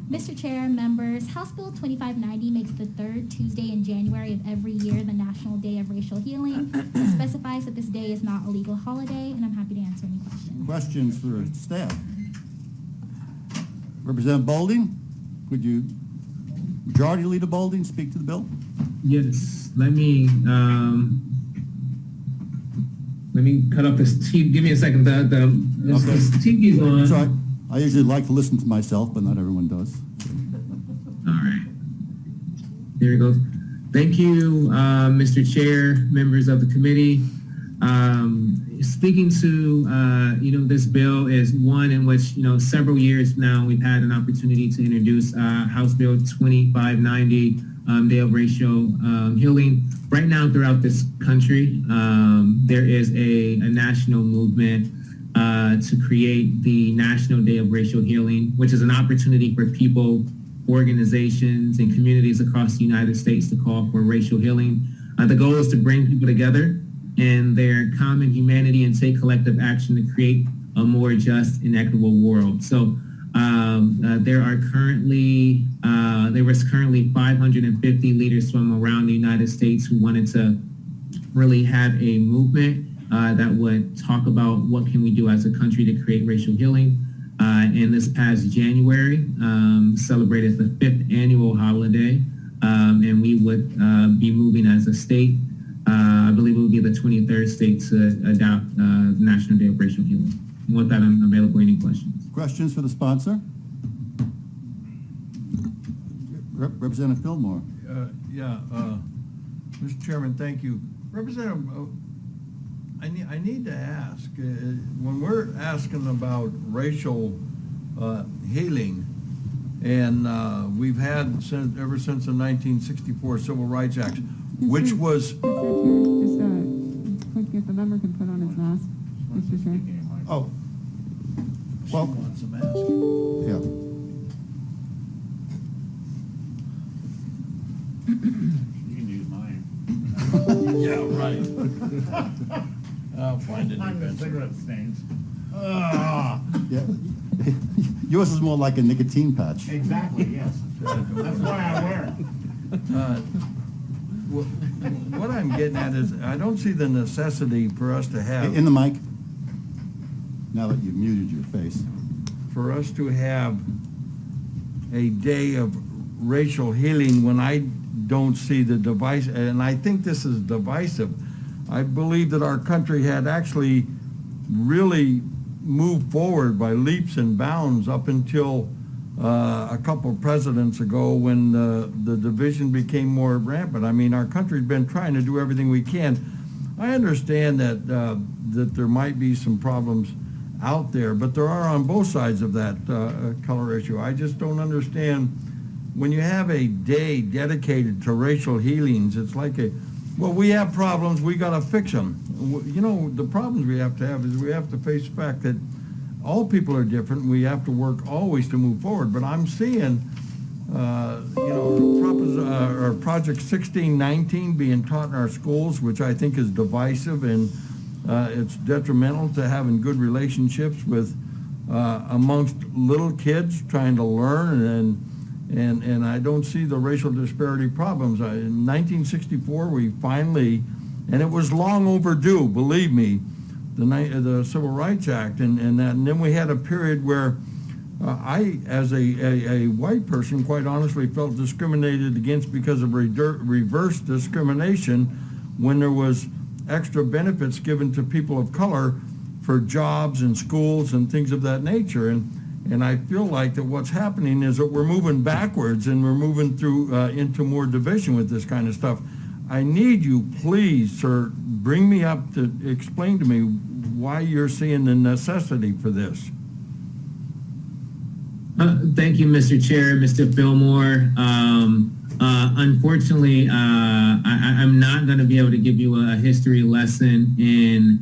Mr. Chair, members, House Bill 2590 makes the third Tuesday in January of every year the National Day of Racial Healing. It specifies that this day is not a legal holiday, and I'm happy to answer any questions. Questions for staff? Representative Boulding, could you, Majority Leader Boulding, speak to the bill? Yes, let me cut off this TV. Give me a second. This TV's on. That's right. I usually like to listen to myself, but not everyone does. All right. There it goes. Thank you, Mr. Chair, members of the committee. Speaking to, this bill is one in which, several years now we've had an opportunity to introduce House Bill 2590, Day of Racial Healing. Right now throughout this country, there is a national movement to create the National Day of Racial Healing, which is an opportunity for people, organizations, and communities across the United States to call for racial healing. The goal is to bring people together in their common humanity and take collective action to create a more just and equitable world. So there was currently 550 leaders from around the United States who wanted to really have a movement that would talk about what can we do as a country to create racial healing. And this past January, celebrated the 5th annual holiday, and we would be moving as a state. I believe it would be the 23rd state to adopt the National Day of Racial Healing. And with that, I'm available for any questions. Questions for the sponsor? Representative Fillmore. Mr. Chairman, thank you. Representative, I need to ask, when we're asking about racial healing, and we've had ever since the 1964 Civil Rights Act, which was... Just if the member can put on his mask, Mr. Chair. Oh. Well, She wants a mask. yeah. You can use mine. Yeah, right. I'll find it I'm the eventually. cigarette stains. Yeah. Yours is more like a nicotine patch. Exactly, yes. That's why I wear it. What I'm getting at is, I don't see the necessity for us to have... In the mic. Now that you've muted your face. for us to have a day of racial healing when I don't see the device, and I think this is divisive. I believe that our country had actually really moved forward by leaps and bounds up until a couple of presidents ago when the division became more rampant. I mean, our country's been trying to do everything we can. I understand that that there might be some problems out there, but there are on both sides of that color issue. I just don't understand when you have a day dedicated to racial healings. It's like well, we have problems, we got to fix them. You know, the problems we have to have is we have to face the fact that all people are different. We have to work always to move forward. But I'm seeing, Project 1619 being taught in our schools, which I think is divisive, and it's detrimental to having good relationships with amongst little kids trying to learn, and I don't see the racial disparity problems. In 1964, we finally, and it was long overdue, believe me, the Civil Rights Act, and then we had a period where I, as a white person, quite honestly felt discriminated against because of reverse discrimination when there was extra benefits given to people of color for jobs and schools and things of that nature. And I feel like that what's happening is that we're moving backwards and we're moving through into more division with this kind of stuff. I need you, please, sir, bring me up to explain to me why you're seeing the necessity for this. Thank you, Mr. Chair, Mr. Fillmore. Unfortunately, I'm not going to be able to give you a history lesson in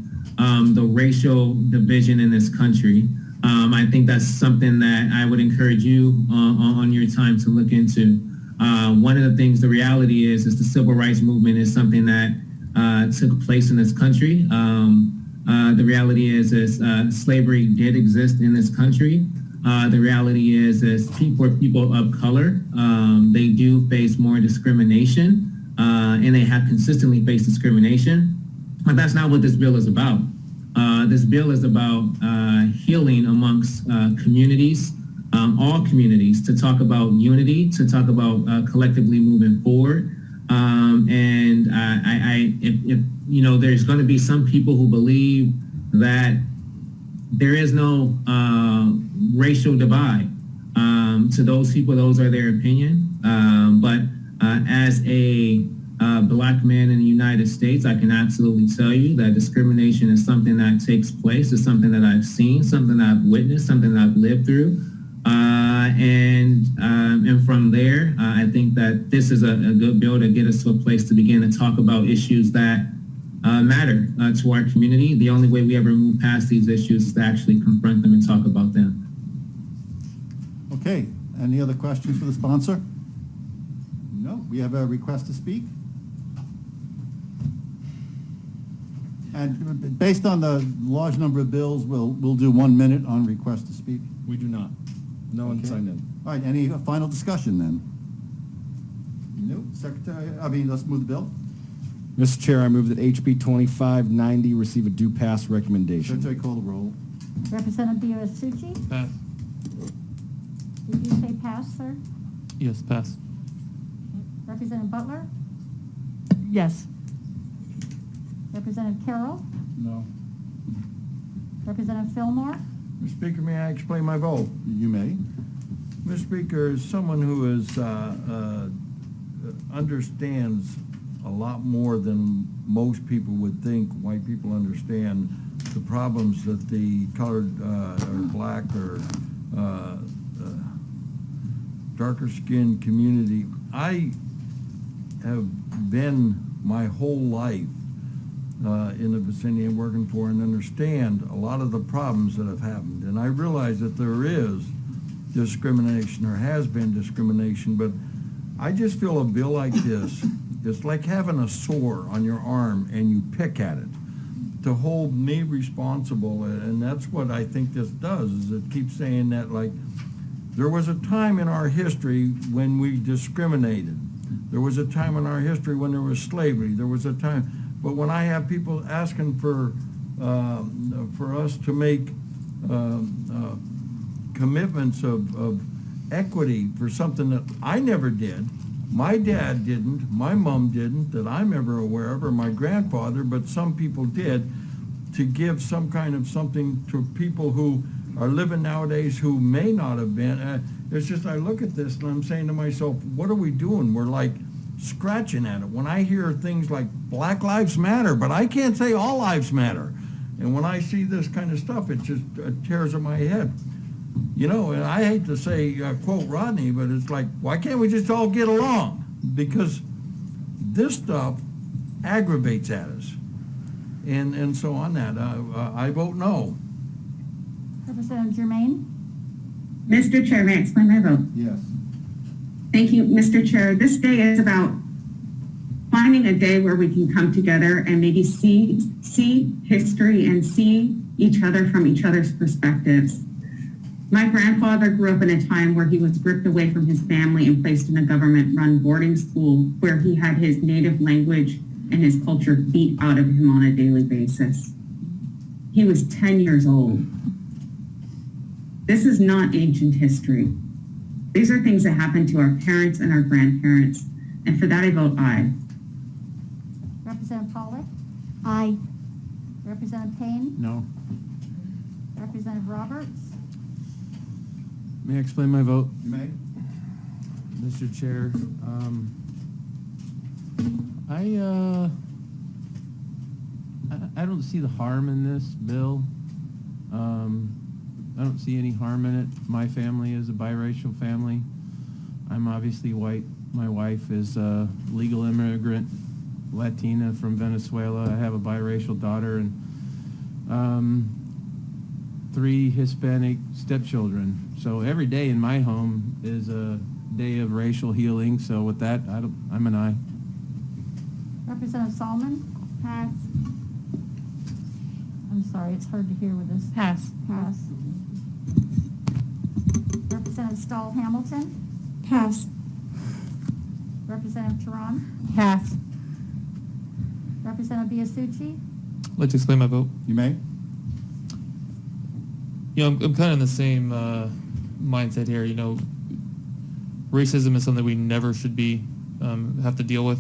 the racial division in this country. I think that's something that I would encourage you on your time to look into. One of the things, the reality is the civil rights movement is something that took place in this country. The reality is slavery did exist in this country. the reality is people of color, they do face more discrimination, and they have consistently faced discrimination. But that's not what this bill is about. This bill is about healing amongst communities, all communities, to talk about unity, to talk about collectively moving forward. If there's going to be some people who believe that there is no racial divide. To those people, those are their opinion. But as a Black man in the United States, I can absolutely tell you that discrimination is something that takes place. It's something that I've seen, something that I've witnessed, something that I've lived through. And from there, I think that this is a good bill to get us to a place to begin to talk about issues that matter to our community. The only way we ever move past these issues is to actually confront them and talk about them. Okay, any other questions for the sponsor? No, we have a request to speak. And based on the large number of bills, we'll do 1 minute on request to speak. We do not. No one Okay. signed in. All right, any final discussion then? No, let's move the bill. Mr. Chair, I move that HB 2590 receive a due pass recommendation. Secretary, call the roll. Representative Biasucci? Pass. Did you say pass, sir? Yes, pass. Representative Butler? Yes. Representative Carroll? No. Representative Fillmore? Mr. Speaker, may I explain my vote? You may. Mr. Speaker, as someone who understands a lot more than most people would think white people understand the problems that the colored or black or darker skinned community, I have been my whole life in the vicinity I'm working for and understand a lot of the problems that have happened. And I realize that there is discrimination or has been discrimination, but I just feel a bill like this, it's like having a sore on your arm and you pick at it. To hold me responsible, and that's what I think this does, is it keeps saying that, like, there was a time in our history when we discriminated. There was a time in our history when there was slavery. There was a time, but when I have people asking for us to make commitments of equity for something that I never did, my dad didn't, my mom didn't, that I'm ever aware of, or my grandfather, but some people did, to give some kind of something to people who are living nowadays who may not have been. It's just, I look at this and I'm saying to myself, what are we doing? We're like scratching at it. When I hear things like Black Lives Matter, but I can't say all lives matter. And when I see this kind of stuff, it just tears at my head. You know, and I hate to say, quote Rodney, but it's like, why can't we just all get along? Because this stuff aggravates at us. And so on that, I vote no. Representative Germain? Mr. Chair, may I explain my vote? Yes. Thank you, Mr. Chair. This day is about finding a day where we can come together and maybe see history and see each other from each other's perspectives. My grandfather grew up in a time where he was ripped away from his family and placed in a government-run boarding school where he had his native language and his culture beat out of him on a daily basis. He was 10 years old. This is not ancient history. These are things that happened to our parents and our grandparents, and for that I vote aye. Representative Pollack? Aye. Representative Payne? No. Representative Roberts? May I explain my vote? You may. Mr. Chair, I don't see the harm in this bill. I don't see any harm in it. My family is a biracial family. I'm obviously white. My wife is a legal immigrant, Latina from Venezuela. I have a biracial daughter and 3 Hispanic stepchildren. So every day in my home is a day of racial healing. So with that, I'm an aye. Representative Solomon? Pass. I'm sorry, it's hard to hear with this. Pass. Pass. Representative Stahl Hamilton, Pass. Representative Tehran, Pass. Representative Biasucci, I'd like to explain my vote. You may. You know, I'm kind of in the same mindset here. You know, racism is something we never should be have to deal with,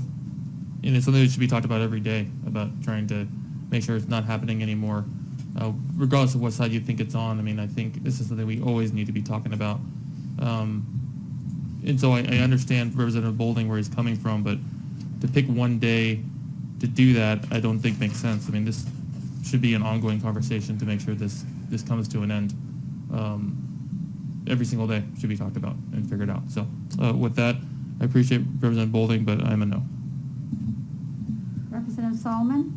and it's something that should be talked about every day, about trying to make sure it's not happening anymore, regardless of what side you think it's on. I mean, I think this is something we always need to be talking about. And so I understand Representative Boulding where he's coming from, but to pick one day to do that, I don't think makes sense. I mean, this should be an ongoing conversation to make sure this comes to an end. Every single day should be talked about and figured out. So with that, I appreciate Representative Boulding, but I'm a no. Representative Solomon,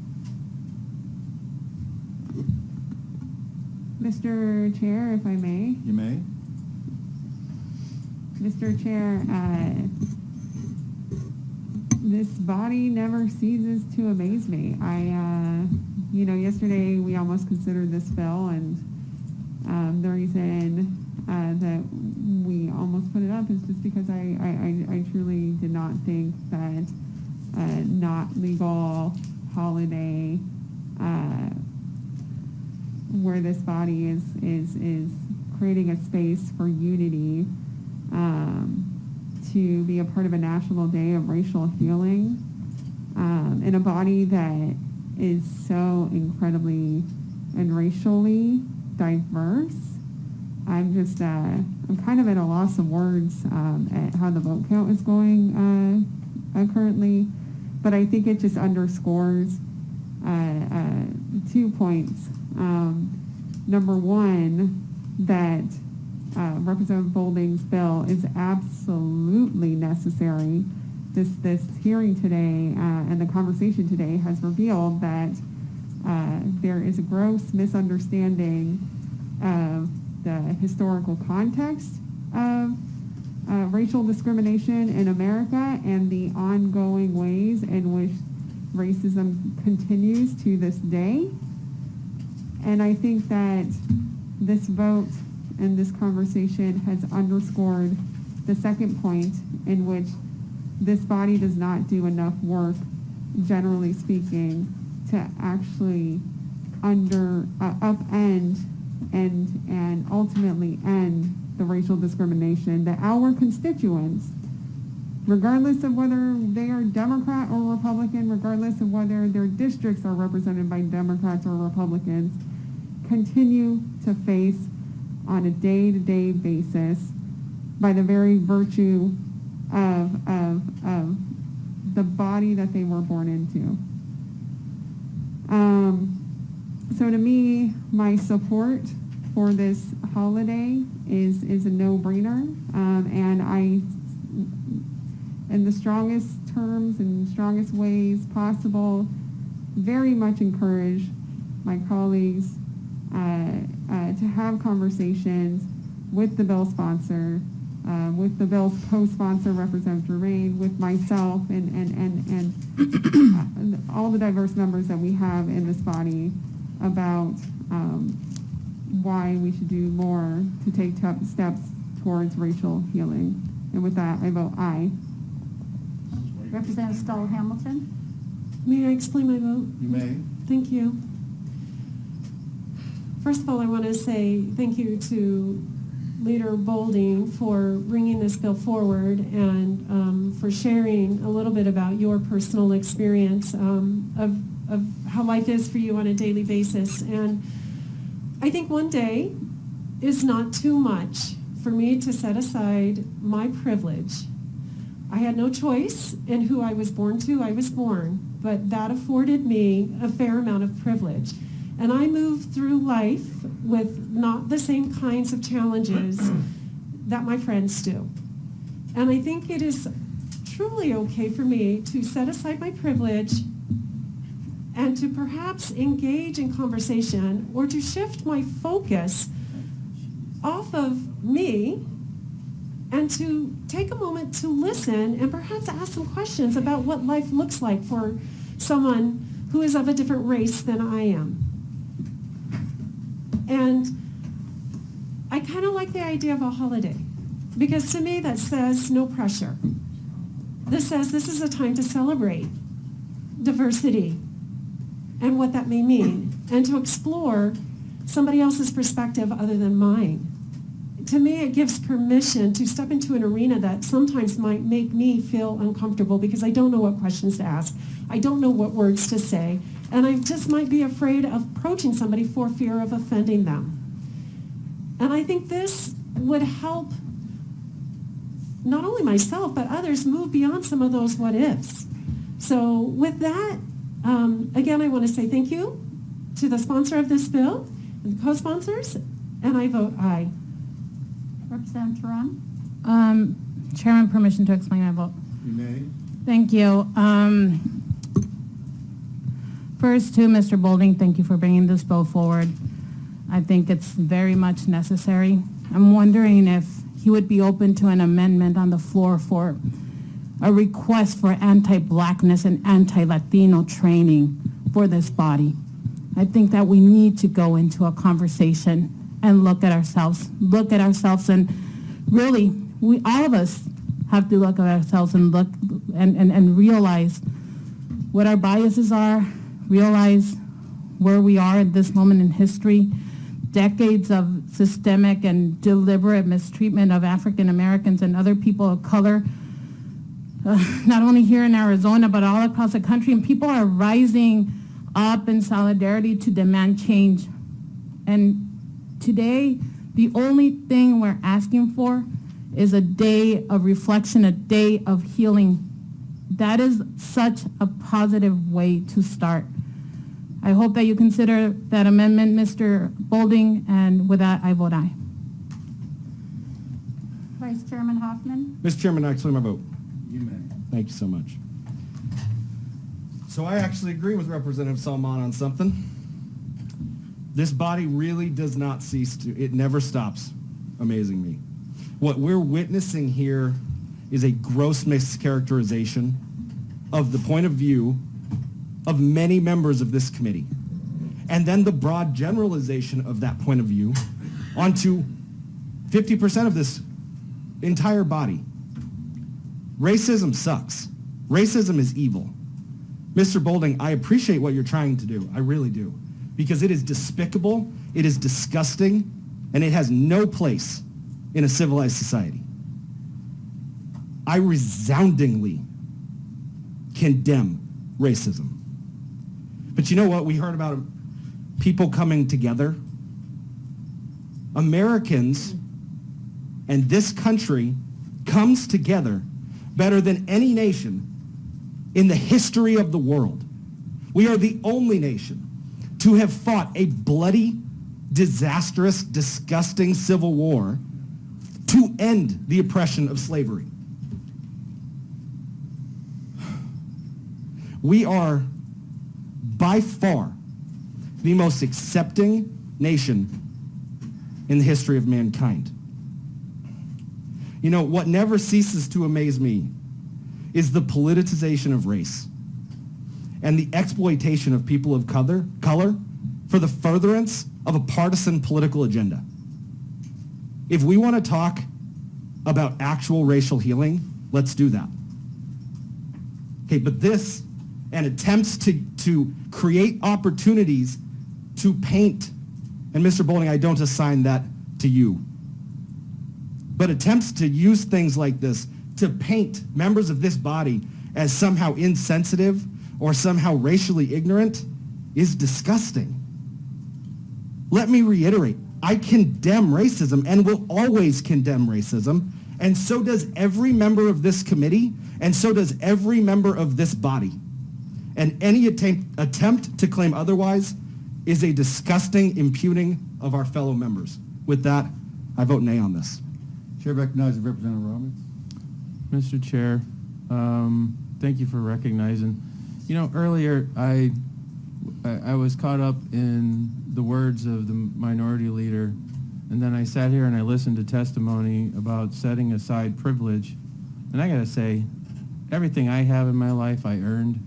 Mr. Chair, if I may. You may. Mr. Chair, this body never ceases to amaze me. Yesterday we almost considered this bill, and the reason that we almost put it up is just because I truly did not think that not legal holiday where this body is creating a space for unity to be a part of a national day of racial healing in a body that is so incredibly and racially diverse. I'm kind of at a loss of words at how the vote count is going currently, but I think it just underscores 2 points. Number one, that Representative Boulding's bill is absolutely necessary. This hearing today and the conversation today has revealed that there is a gross misunderstanding of the historical context of racial discrimination in America and the ongoing ways in which racism continues to this day. And I think that this vote and this conversation has underscored the second point, in which this body does not do enough work, generally speaking, to actually upend and ultimately end the racial discrimination that our constituents, regardless of whether they are Democrat or Republican, regardless of whether their districts are represented by Democrats or Republicans, continue to face on a day-to-day basis by the very virtue of the body that they were born into. So to me, my support for this holiday is a no-brainer, and I, in the strongest terms and strongest ways possible, very much encourage my colleagues to have conversations with the bill sponsor, with the bill's co-sponsor, Representative Germain, with myself, and all the diverse members that we have in this body about why we should do more to take steps towards racial healing. And with that, I vote aye. Representative Stahl Hamilton, May I explain my vote? You may. Thank you. First of all, I want to say thank you to Leader Boulding for bringing this bill forward and for sharing a little bit about your personal experience of how life is for you on a daily basis. And I think one day is not too much for me to set aside my privilege. I had no choice in who I was born to. I was born, but that afforded me a fair amount of privilege. And I moved through life with not the same kinds of challenges that my friends do. And I think it is truly okay for me to set aside my privilege and to perhaps engage in conversation or to shift my focus off of me and to take a moment to listen and perhaps ask some questions about what life looks like for someone who is of a different race than I am. And I kind of like the idea of a holiday. Because to me, that says no pressure. This says this is a time to celebrate diversity and what that may mean, and to explore somebody else's perspective other than mine. To me, it gives permission to step into an arena that sometimes might make me feel uncomfortable because I don't know what questions to ask. I don't know what words to say, and I just might be afraid of approaching somebody for fear of offending them. And I think this would help not only myself, but others move beyond some of those what ifs. So with that, again, I want to say thank you to the sponsor of this bill and the co-sponsors, and I vote aye. Representative Turan? Chairman, permission to explain my vote. You may. Thank you. First, to Mr. Bolding, thank you for bringing this bill forward. I think it's very much necessary. I'm wondering if he would be open to an amendment on the floor for a request for anti-Blackness and anti-Latino training for this body. I think that we need to go into a conversation and look at ourselves, and really, all of us have to look at ourselves and look and realize what our biases are, realize where we are at this moment in history, decades of systemic and deliberate mistreatment of African Americans and other people of color, not only here in Arizona, but all across the country. And people are rising up in solidarity to demand change. And today, the only thing we're asking for is a day of reflection, a day of healing. That is such a positive way to start. I hope that you consider that amendment, Mr. Bolding, and with that, I vote aye. Vice Chairman Hoffman? Mr. Chairman, I explain my vote. You may. Thank you so much. So I actually agree with Representative Salman on something. This body really does not cease to, it never stops amazing me. What we're witnessing here is a gross mischaracterization of the point of view of many members of this committee. And then the broad generalization of that point of view onto 50% of this entire body. Racism sucks. Racism is evil. Mr. Bolding, I appreciate what you're trying to do. I really do. Because it is despicable, it is disgusting, and it has no place in a civilized society. I resoundingly condemn racism. But you know what? We heard about people coming together. Americans and this country comes together better than any nation in the history of the world. We are the only nation to have fought a bloody, disastrous, disgusting civil war to end the oppression of slavery. We are by far the most accepting nation in the history of mankind. You know, what never ceases to amaze me is the politicization of race and the exploitation of people of color for the furtherance of a partisan political agenda. If we want to talk about actual racial healing, let's do that. Okay, but this and attempts to create opportunities to paint, and Mr. Bolding, I don't assign that to you, but attempts to use things like this to paint members of this body as somehow insensitive or somehow racially ignorant is disgusting. Let me reiterate, I condemn racism and will always condemn racism, and so does every member of this committee, and so does every member of this body. And any attempt to claim otherwise is a disgusting impugning of our fellow members. With that, I vote nay on this. Chair recognizes Representative Roberts. Mr. Chair, thank you for recognizing. You know, earlier I was caught up in the words of the minority leader, and then I sat here and I listened to testimony about setting aside privilege. And I gotta say, everything I have in my life I earned.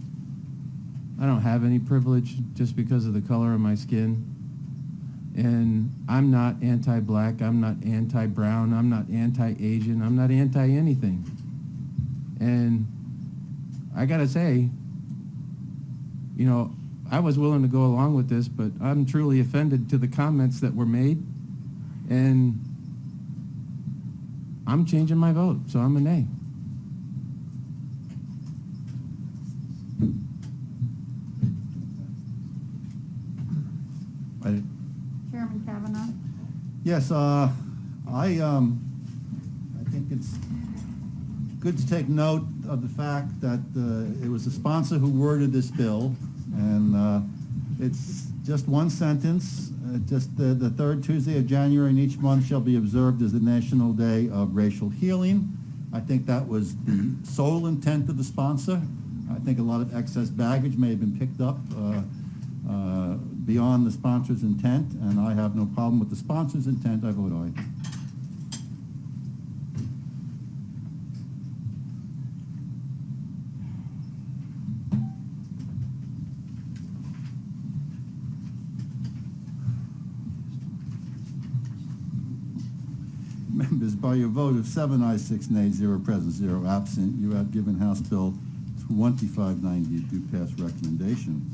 I don't have any privilege just because of the color of my skin. And I'm not anti-black, I'm not anti-brown, I'm not anti-Asian, I'm not anti-anything. And I gotta say, you know, I was willing to go along with this, but I'm truly offended to the comments that were made, and I'm changing my vote, so I'm a nay. Chairman Kavanaugh. Yes, I think it's good to take note of the fact that it was the sponsor who worded this bill, and it's just one sentence, just the third Tuesday of January in each month shall be observed as the National Day of Racial Healing. I think that was the sole intent of the sponsor. I think a lot of excess baggage may have been picked up beyond the sponsor's intent, and I have no problem with the sponsor's intent. I vote aye. Members, by your vote of 7 ayes, 6 nays, 0 present, 0 absent, you have given House Bill 2590 a due pass recommendation.